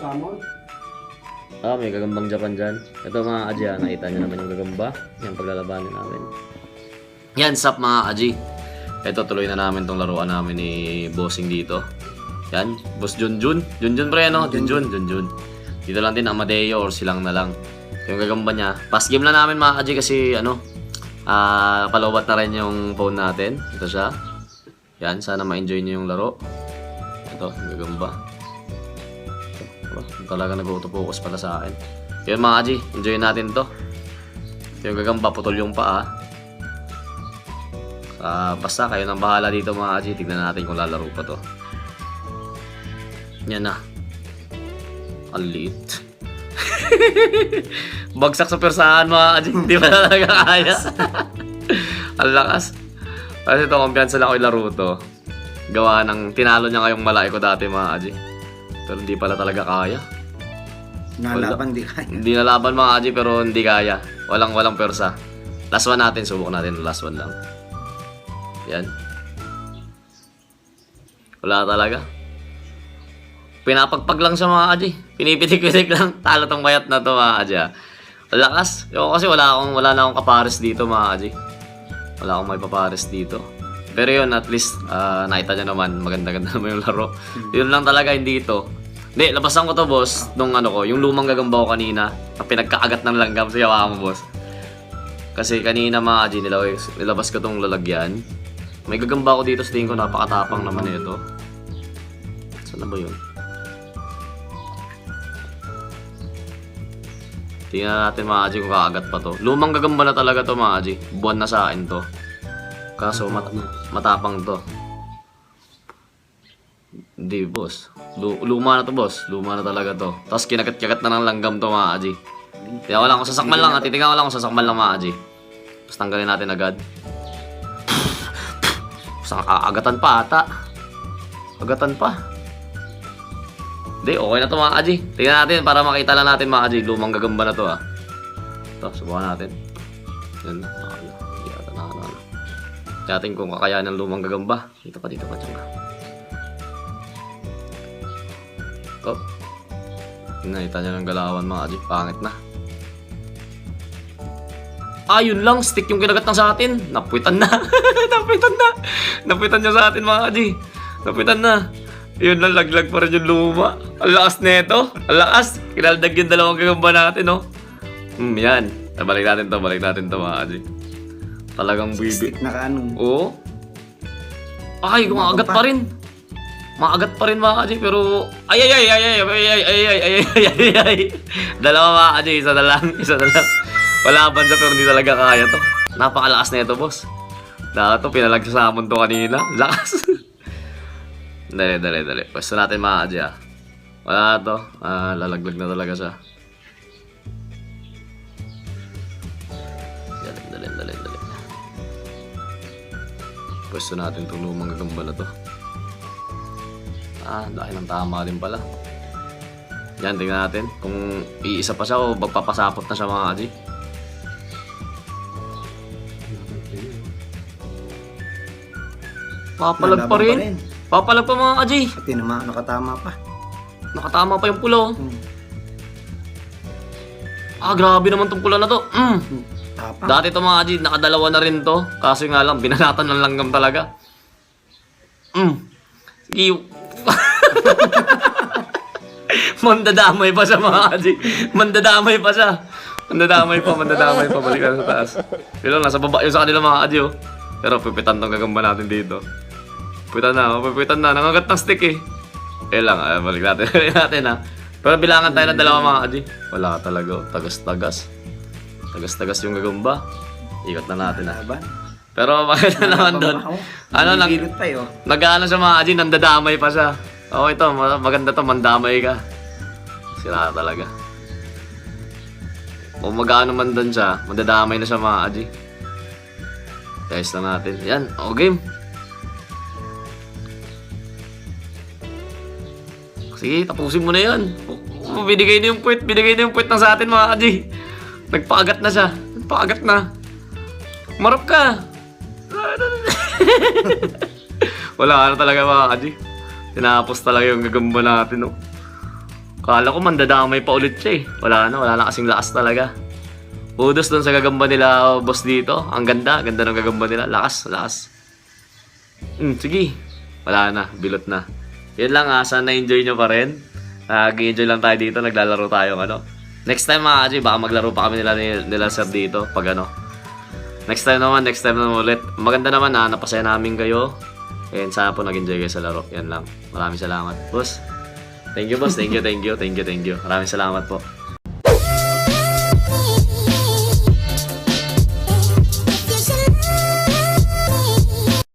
Samon. May gagambang Japan dyan. Ito mga Aji, nakita nyo naman yung gagamba. Yan, paglalabanin namin. Yan, sup mga Aji. Ito, tuloy na namin tong laruan namin ni Bossing dito. Yan, Boss Junjun. Junjun pre, ano? Junjun. Dito lang din, Amadeo or silang na lang. Yung gagamba niya. Pass game lang namin mga Aji kasi ano, palobat na rin yung phone natin. Ito siya. Yan, sana ma-enjoy niyo yung laro. Ito, yung gagamba. Talaga nag-auto-focus pala sa akin. Yun mga Aji, enjoy natin to. Yung gagamba, putol yung paa. Basta kayo nang bahala dito mga Aji. Tignan natin kung lalaro pa to. Yan na. Ang liit. Bagsak sa persahan mga Aji. Hindi pa talaga kaya. Ang lakas. Kasi ito, kumpiyansa lang ako ilaro to. Gawa ng tinalo niya ngayong malaki ko dati mga Aji. Pero hindi pala talaga kaya. Nalaban di kaya. Hindi nalaban mga Aji pero hindi kaya. Walang persa. Last one natin, subok natin. Last one lang. Yan. Wala talaga. Pinapagpag lang siya mga Aji. Pinipitik-pitik lang. Talo tong bayat na to mga Aji. Lakas. Yo, kasi wala na akong kapares dito mga Aji. Wala akong may papares dito. Pero yun, at least nakita niya naman. Maganda-ganda naman yung laro. Yun lang talaga, hindi ito. Hindi, labasan ko to boss. Nung ano ko, yung lumang gagamba ko kanina. Na pinagkaagat ng langgam sa yawa mo boss. Kasi kanina mga Aji, nilabas ko tong lalagyan. May gagamba ko dito sa tingin ko, napakatapang naman ito. Saan na ba yun? Tingnan natin mga Aji kung kaagat pa to. Lumang gagamba na talaga to mga Aji. Buwan na sa akin to. Kaso matapang to. Hindi boss. Luma na to boss. Luma na talaga to. Tapos kinagat-kagat na ng langgam to mga Aji. Titingnan ko lang kung sasakmal lang. Titingnan ko lang kung sasakmal lang mga Aji. Tapos tanggalin natin agad. Agatan pa ata. Agatan pa. Hindi, okay na to mga Aji. Tingnan natin para makita lang natin mga Aji. Lumang gagamba na to Ito, subukan natin. Yan na. Natin kung kakayanan ng lumang gagamba. Dito pa. Diyan ka. Oh. Nakita niya ng galawan mga Aji. Pangit na. Yun lang. Stick yung kinagat ng sa atin. Napuitan na. Napuitan niya sa atin mga Aji. Napuitan na. Yun lang. Laglag pa rin yung luma. Ang lakas neto. Ang lakas. Kinaldag yung dalawang gagamba natin yan. Balik natin to mga Aji. Talagang bibi. Stick na kaano. Oo. Kumakagat pa rin. Makagat pa rin mga Aji, pero ay. Dalawa mga Aji, isa na lang. Wala bansa pero hindi talaga kaya to. Napakalakas na ito, boss. Dahil to, pinalagsasamon to kanina. Lakas. Dali. Pwesto natin mga Aji Wala to. Lalaglag na talaga siya. Dali. Pwesto natin itong lumang gagamba na to. Dahil ng tama din pala. Yan, tingnan natin kung iisa pa siya o magpapasapot na siya mga Aji. Papalag pa rin. Papalag pa mga Aji. Pati naman, nakatama pa. Nakatama pa yung pula grabe naman tong pula na to. Tapang. Dati to mga Aji, nakadalawa na rin to. Kaso nga lang, binanatan ng langgam talaga. Sige. Mandadamay pa siya mga Aji. Mandadamay pa. Balikan sa taas. Pero nasa baba yung sa kanila mga Aji Pero pipitan tong gagamba natin dito. Pipitan na. Nangagat ng stick balik natin Pero bilangan tayo ng dalawa mga Aji. Wala talaga Tagas-tagas yung gagamba. Ikot na natin Pero bakit na naman doon? Nag-ano siya mga Aji, nandadamay pa siya. Ito, maganda to, mandamay ka. Sira talaga. Kung mag-ano man doon siya, mandadamay na siya mga Aji. Guys lang natin. Yan, game. Sige, tapusin mo na yan. Binigay na yung puwit ng sa atin mga Aji. Nagpaagat na siya. Marap ka. Wala na talaga mga Aji. Tinapos talaga yung gagamba natin Kala ko mandadamay pa ulit siya eh. Wala na kasing lakas talaga. Kudos dun sa gagamba nila, boss dito. Ang ganda ng gagamba nila. Lakas. Sige. Wala na, bilot na. Yun lang sana na-enjoy nyo pa rin. Nag-enjoy lang tayo dito, naglalaro tayo Next time mga kaji, baka maglaro pa kami nila sir dito pag Next time naman ulit. Maganda naman napasaya namin kayo. And sana po nag-enjoy kayo sa laro. Yan lang. Maraming salamat. Boss. Thank you, boss. Thank you. Maraming salamat po.